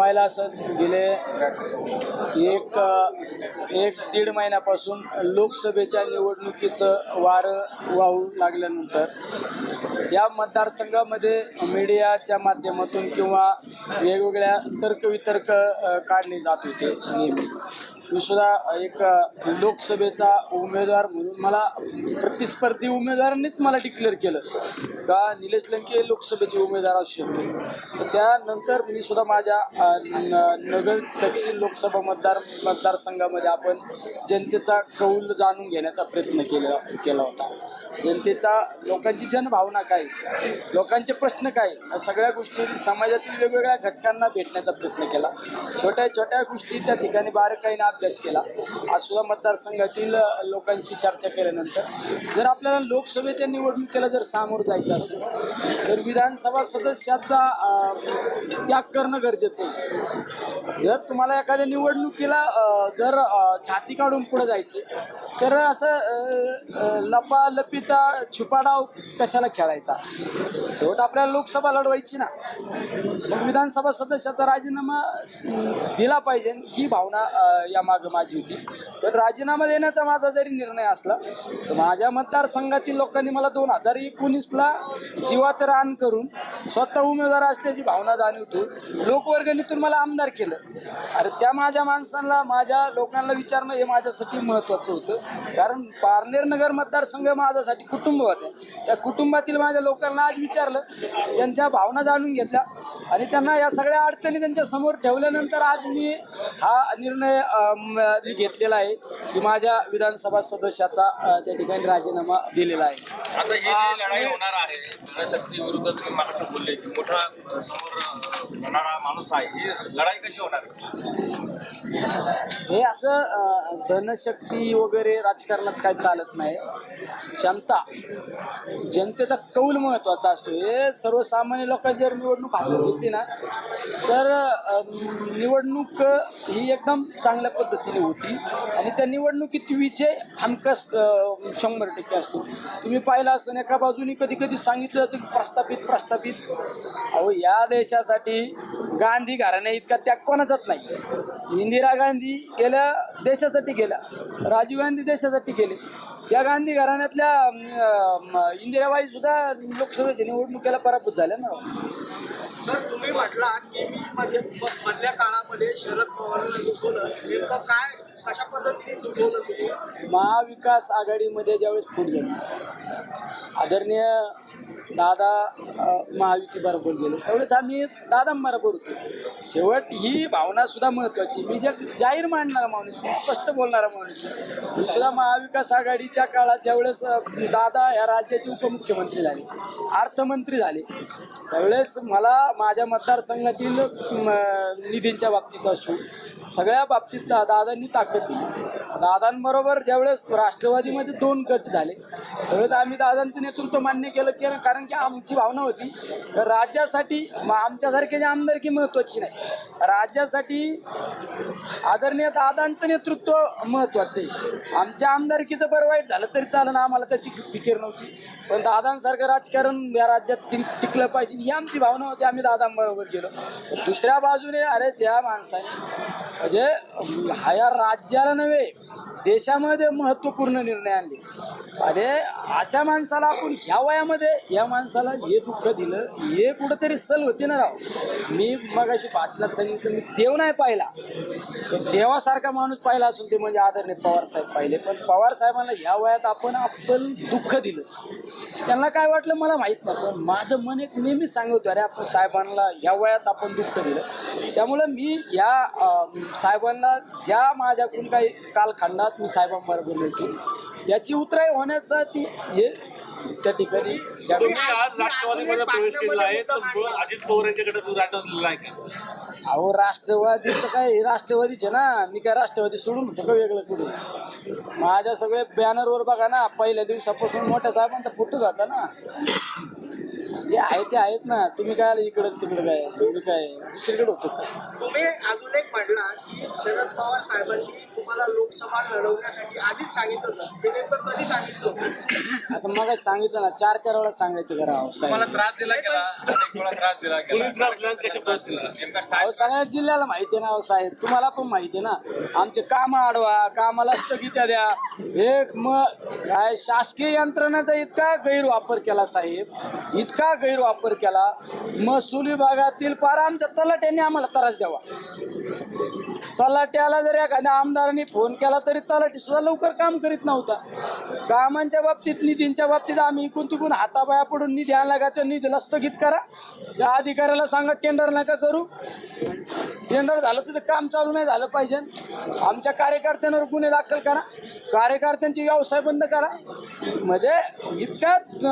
पाहिलं असं गेले एक दीड महिन्यापासून लोकसभेच्या निवडणुकीचं वारं वाहू लागल्यानंतर या मतदारसंघामध्ये मीडियाच्या माध्यमातून किंवा वेगवेगळ्या तर्कवितर्क काढले जात होते नेहमी. मी सुद्धा एक लोकसभेचा उमेदवार म्हणून मला प्रतिस्पर्धी उमेदवारांनीच मला डिक्लेअर केलं का निलेश लंके लोकसभेचे उमेदवार असू शकतो. तर त्यानंतर मी सुद्धा माझ्या नगर दक्षिण लोकसभा मतदारसंघामध्ये आपण जनतेचा कौल जाणून घेण्याचा प्रयत्न केला होता. जनतेचा लोकांची जनभावना काय, लोकांचे प्रश्न काय, सगळ्या गोष्टी समाजातील वेगवेगळ्या घटकांना भेटण्याचा प्रयत्न केला. छोट्या छोट्या गोष्टी त्या ठिकाणी बारकाईने अभ्यास केला. आज सुद्धा मतदारसंघातील लोकांशी चर्चा केल्यानंतर जर आपल्याला लोकसभेच्या निवडणुकीला जर सामोरं जायचं असेल तर विधानसभा सदस्याचा त्याग करणं गरजेचं आहे. जर तुम्हाला एखाद्या निवडणुकीला जर छाती काढून पुढे जायचं तर असं लपालपीचा छुपाडाव कशाला खेळायचा. शेवट आपल्याला लोकसभा लढवायची ना, मग विधानसभा सदस्याचा राजीनामा दिला पाहिजे ही भावना या मागं माझी होती. पण राजीनामा देण्याचा माझा जरी निर्णय असला तर माझ्या मतदारसंघातील लोकांनी मला 2019ला जीवाचं रान करून स्वतः उमेदवार असल्याची भावना जाणवतो लोकवर्गणीतून मला आमदार केलं. अरे त्या माझ्या माणसांना, माझ्या लोकांना विचारणं हे माझ्यासाठी महत्त्वाचं होतं. कारण पारनेर नगर मतदारसंघ माझ्यासाठी कुटुंब होते. त्या कुटुंबातील माझ्या लोकांना आज विचारलं, त्यांच्या भावना जाणून घेतल्या आणि त्यांना या सगळ्या अडचणी त्यांच्या समोर ठेवल्यानंतर आज मी हा निर्णय घेतलेला आहे की माझ्या विधानसभा सदस्याचा त्या ठिकाणी राजीनामा दिलेला आहे. आता ही जी लढाई होणार आहे जनशक्ती विरुद्ध, तुम्ही मला बोलले की मोठा समोर होणारा माणूस आहे, ही लढाई कशी होणार? हे असं धनशक्ती वगैरे राजकारणात काय चालत नाही. क्षमता, जनतेचा कौल महत्त्वाचा असतो. हे सर्वसामान्य लोकांची जर निवडणूक हातात घेतली ना तर निवडणूक ही एकदम चांगल्या पद्धतीने होती आणि त्या निवडणुकीत विजय हमखास 100% असतो. तुम्ही पाहिलं असं एका बाजूनी कधी कधी सांगितलं जातं की प्रस्थापित. अहो, या देशासाठी गांधी घराण्या इतका त्याग कोणाचाच नाही. इंदिरा गांधी गेल्या देशासाठी गेल्या, राजीव गांधी देशासाठी गेले. या गांधी घराण्यातल्या इंदिराबाई सुद्धा लोकसभेच्या निवडणुकीला पराभूत झाल्या ना. सर, तुम्ही म्हटला की मी मधल्या काळामध्ये शरद पवारांना दुखवलं, नेमकं काय कशा पद्धतीने दुखवलं तुम्ही? महाविकास आघाडीमध्ये ज्यावेळेस फूट झाली, आदरणीय दादा महायुतीबरोबर गेले त्यावेळेस आम्ही दादांबरोबर होतो. शेवट ही भावना सुद्धा महत्त्वाची. मी जे जाहीर मांडणारा माणूस, मी स्पष्ट बोलणारा माणूस आहे. मी सुद्धा महाविकास आघाडीच्या काळात ज्यावेळेस दादा या राज्याचे उपमुख्यमंत्री झाले, अर्थमंत्री झाले, त्यावेळेस मला माझ्या मतदारसंघातील निधींच्या बाबतीत असो सगळ्या बाबतीत दादांनी ताकद दिली. दादांबरोबर ज्यावेळेस राष्ट्रवादीमध्ये 2 गट झाले त्यावेळेस आम्ही दादांचं नेतृत्व मान्य केलं की कारण की आमची भावना होती राज्यासाठी आमच्यासारख्याची आमदारकी महत्त्वाची नाही, राज्यासाठी आदरणीय दादांचं नेतृत्व महत्त्वाचं आहे. आमच्या आमदारकीचं बरं वाईट झालं तरी चालेल, आम्हाला त्याची फिकीर नव्हती. पण दादांसारखं राजकारण या राज्यात टिकलं पाहिजे ही आमची भावना होती. आम्ही दादांबरोबर गेलो. दुसऱ्या बाजूने अरे त्या माणसाने म्हणजे ह्या राज्याला नव्हे देशामध्ये महत्त्वपूर्ण निर्णय आणले. अरे अशा माणसाला आपण ह्या वयामध्ये या माणसाला हे दुःख दिलं, हे कुठंतरी सल होते ना राव. मी मगाशी भाषणात सांगितलं मी देव नाही पाहिला, देवासारखा माणूस पाहिला असून ते म्हणजे आदरणीय पवारसाहेब पाहिले. पण पवारसाहेबांना ह्या वयात आपण दुःख दिलं. त्यांना काय वाटलं मला माहीत नाही, पण माझं मन एक नेहमीच सांगतो अरे आपण साहेबांना ह्या वयात आपण दुःख दिलं. त्यामुळं मी या साहेबांना ज्या माझ्याकडून काही कालखंडात मी साहेबांबरोबर येतो त्याची उतराई होण्यासाठी हे त्या ठिकाणी आज राष्ट्रवादीमध्ये प्रवेश केला आहे तर अजित पवार यांच्याकडे तू राष्ट्रवादीला आहे का? अहो, राष्ट्रवादीचं काय, राष्ट्रवादीचे ना. मी काय राष्ट्रवादी सोडून होतो का वेगळं कुठे? माझ्या सगळे बॅनरवर बघा ना, पहिल्या दिवसापासून मोठ्या साहेबांचा फोटो जाता ना. जे आहे ते आहेत ना. तुम्ही काय आला इकडं तिकडं काय तुम्ही काय दुसरीकडे होतो काय? तुम्ही अजून एक म्हटला की शरद पवार साहेबांनी तुम्हाला लोकसभा लढवण्यासाठी आधीच सांगितलं होतं. ते नेमकं कधी सांगितलं होतं? आता मग सांगितलं ना 4 वेळा सांगायचं करा अहो तुम्हाला साहेब. त्रास दिला गेला, अनेक वेळा त्रास दिला गेला. नेमका काय अहो सगळ्या जिल्ह्याला माहिती आहे ना अहो साहेब, तुम्हाला पण माहिती आहे ना. आमचे काम अडवा, कामाला स्थगित्या द्या. एक मग काय शासकीय यंत्रणाचा इतका गैरवापर केला साहेब, इतका गैरवापर केला. महसूल विभागातील पार आमच्या तलाट्यांनी आम्हाला त्रास द्यावा. तलाट्याला जर एखाद्या आमदारांनी फोन केला तरी तलाठी सुद्धा लवकर काम करीत नव्हता. कामांच्या बाबतीत, निधींच्या बाबतीत आम्ही इकून तिकून हाताबाया पडून निधी आणला का त्या निधीला स्थगित करा. त्या अधिकाऱ्याला सांगा टेंडर नका करू. टेंडर झालं तर ते काम चालू नाही झालं पाहिजे. आमच्या कार्यकर्त्यांवर गुन्हे दाखल करा. कार्यकर्त्यांचे व्यवसाय बंद करा. म्हणजे इतक्यात